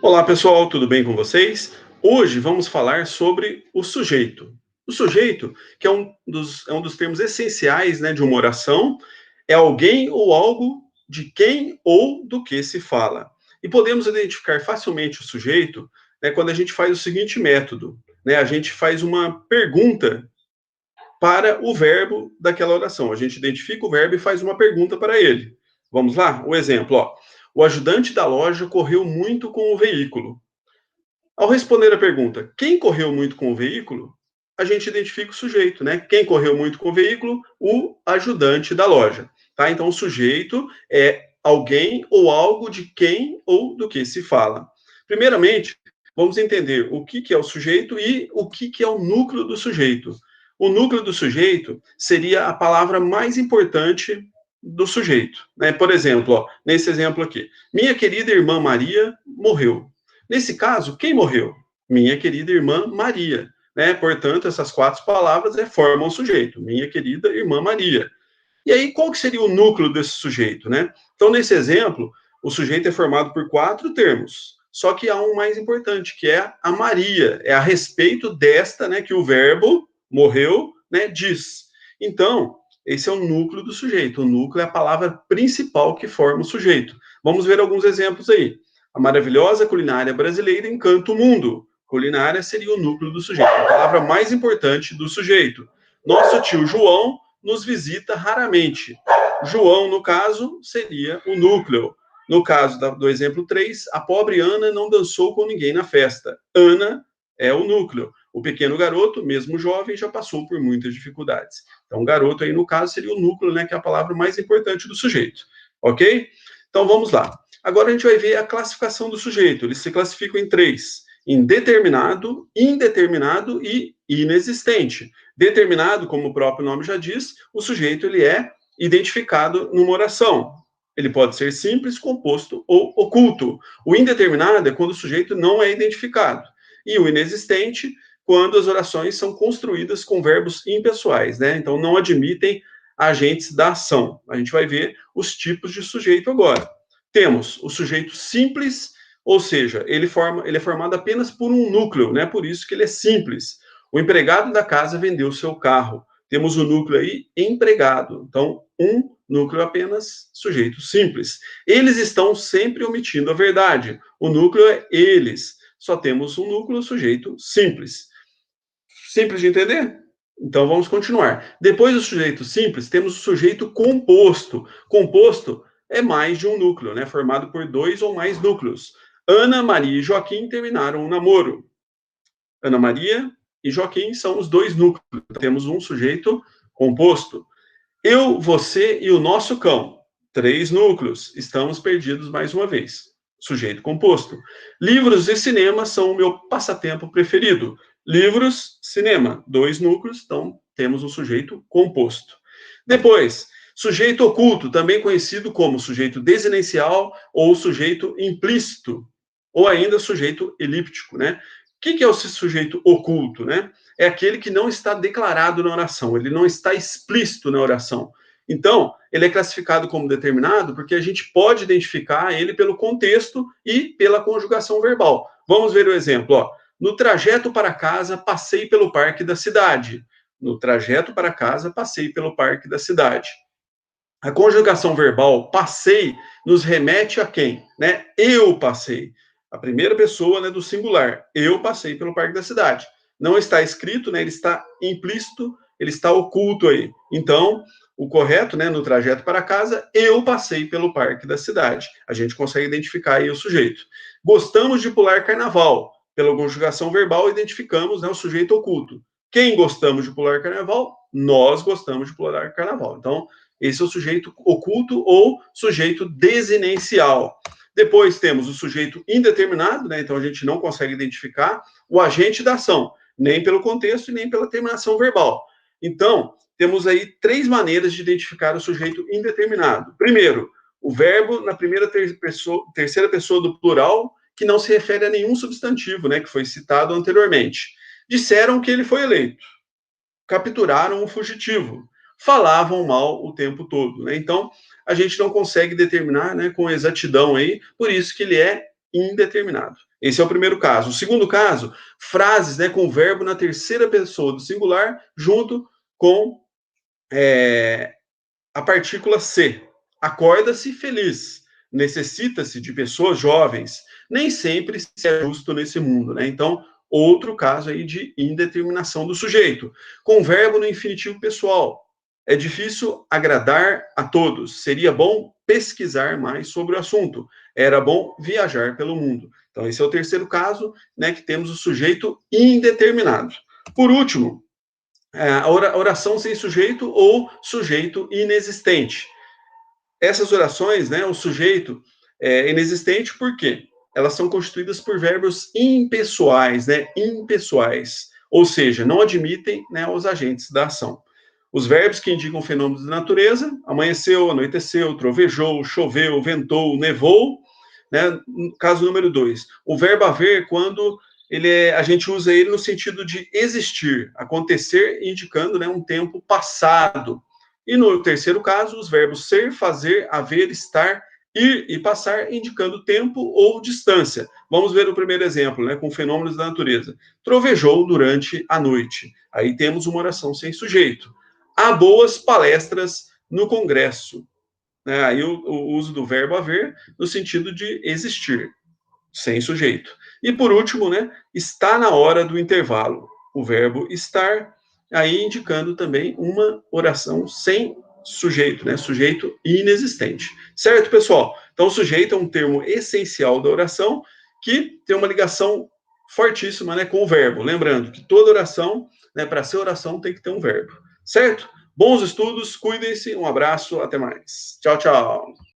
Olá pessoal, tudo bem com vocês? Hoje vamos falar sobre o sujeito. O sujeito, que é um dos termos essenciais, né, de uma oração, é alguém ou algo de quem ou do que se fala. E podemos identificar facilmente o sujeito, né, quando a gente faz o seguinte método, né? A gente faz uma pergunta para o verbo daquela oração. A gente identifica o verbo e faz uma pergunta para ele. Vamos lá? O exemplo, ó. O ajudante da loja correu muito com o veículo. Ao responder a pergunta, quem correu muito com o veículo, a gente identifica o sujeito, né? Quem correu muito com o veículo? O ajudante da loja, tá? Então, o sujeito é alguém ou algo de quem ou do que se fala. Primeiramente, vamos entender o que é o sujeito e o que é o núcleo do sujeito. O núcleo do sujeito seria a palavra mais importante do sujeito, né? Por exemplo, ó, nesse exemplo aqui, minha querida irmã Maria morreu. Nesse caso, quem morreu? Minha querida irmã Maria. Né? Portanto, essas quatro palavras formam o sujeito. Minha querida irmã Maria. E aí, qual que seria o núcleo desse sujeito? Né? Então, nesse exemplo, o sujeito é formado por quatro termos. Só que há um mais importante, que é a Maria. É a respeito desta, né, que o verbo morreu, né, diz. Então, esse é o núcleo do sujeito. O núcleo é a palavra principal que forma o sujeito. Vamos ver alguns exemplos aí. A maravilhosa culinária brasileira encanta o mundo. Culinária seria o núcleo do sujeito, a palavra mais importante do sujeito. Nosso tio João nos visita raramente. João, no caso, seria o núcleo. No caso do exemplo 3, a pobre Ana não dançou com ninguém na festa. Ana é o núcleo. O pequeno garoto, mesmo jovem, já passou por muitas dificuldades. Então, garoto aí, no caso, seria o núcleo, né, que é a palavra mais importante do sujeito. Ok? Então, vamos lá. Agora a gente vai ver a classificação do sujeito. Eles se classificam em três: em determinado, indeterminado e inexistente. Determinado, como o próprio nome já diz, o sujeito ele é identificado numa oração. Ele pode ser simples, composto ou oculto. O indeterminado é quando o sujeito não é identificado. E o inexistente, quando as orações são construídas com verbos impessoais, né? Então não admitem agentes da ação. A gente vai ver os tipos de sujeito agora. Temos o sujeito simples, ou seja, ele é formado apenas por um núcleo, né? Por isso que ele é simples. O empregado da casa vendeu seu carro. Temos o núcleo aí, empregado. Então, um núcleo apenas, sujeito simples. Eles estão sempre omitindo a verdade. O núcleo é eles. Só temos um núcleo, sujeito simples. Simples de entender? Então, vamos continuar. Depois do sujeito simples, temos o sujeito composto. Composto é mais de um núcleo, né? Formado por dois ou mais núcleos. Ana, Maria e Joaquim terminaram o namoro. Ana Maria e Joaquim são os dois núcleos. Temos um sujeito composto. Eu, você e o nosso cão. Três núcleos. Estamos perdidos mais uma vez. Sujeito composto. Livros e cinema são o meu passatempo preferido. Livros, cinema. Dois núcleos, então temos um sujeito composto. Depois, sujeito oculto, também conhecido como sujeito desinencial ou sujeito implícito, ou ainda sujeito elíptico, né? O que é o sujeito oculto, né? É aquele que não está declarado na oração, ele não está explícito na oração. Então, ele é classificado como determinado porque a gente pode identificar ele pelo contexto e pela conjugação verbal. Vamos ver o exemplo, ó. No trajeto para casa, passei pelo parque da cidade. No trajeto para casa, passei pelo parque da cidade. A conjugação verbal passei nos remete a quem? Né? Eu passei. A primeira pessoa, né, do singular. Eu passei pelo parque da cidade. Não está escrito, né, ele está implícito, ele está oculto aí. Então, o correto, né, no trajeto para casa, eu passei pelo parque da cidade. A gente consegue identificar aí o sujeito. Gostamos de pular carnaval. Pela conjugação verbal, identificamos, né, o sujeito oculto. Quem gostamos de pular carnaval? Nós gostamos de pular carnaval. Então, esse é o sujeito oculto ou sujeito desinencial. Depois temos o sujeito indeterminado, né? Então a gente não consegue identificar o agente da ação, nem pelo contexto e nem pela terminação verbal. Então, temos aí três maneiras de identificar o sujeito indeterminado. Primeiro, o verbo na terceira pessoa do plural, que não se refere a nenhum substantivo, né? Que foi citado anteriormente. Disseram que ele foi eleito. Capturaram o fugitivo. Falavam mal o tempo todo, né? Então, a gente não consegue determinar, né, com exatidão aí, por isso que ele é indeterminado. Esse é o primeiro caso. O segundo caso, frases, né, com verbo na terceira pessoa do singular, junto com a partícula se. Acorda-se feliz. Necessita-se de pessoas jovens. Nem sempre se é justo nesse mundo, né? Então, outro caso aí de indeterminação do sujeito. Com verbo no infinitivo pessoal. É difícil agradar a todos. Seria bom pesquisar mais sobre o assunto. Era bom viajar pelo mundo. Então, esse é o terceiro caso, né, que temos o sujeito indeterminado. Por último, a oração sem sujeito ou sujeito inexistente. Essas orações, né, o sujeito é inexistente, por quê? Elas são constituídas por verbos impessoais, né, impessoais, ou seja, não admitem, né, os agentes da ação. Os verbos que indicam fenômenos da natureza, amanheceu, anoiteceu, trovejou, choveu, ventou, nevou, né? Caso número 2, o verbo haver, quando a gente usa ele no sentido de existir, acontecer, indicando, né, um tempo passado. E no terceiro caso, os verbos ser, fazer, haver, estar, ir e passar, indicando tempo ou distância. Vamos ver o primeiro exemplo, né, com fenômenos da natureza. Trovejou durante a noite. Aí temos uma oração sem sujeito. Há boas palestras no Congresso. Aí o uso do verbo haver no sentido de existir, sem sujeito. E por último, né, está na hora do intervalo. O verbo estar, aí indicando também uma oração sem sujeito, né, sujeito inexistente. Certo, pessoal? Então, o sujeito é um termo essencial da oração que tem uma ligação fortíssima, né, com o verbo. Lembrando que toda oração, né, para ser oração, tem que ter um verbo. Certo? Bons estudos, cuidem-se, um abraço, até mais. Tchau, tchau.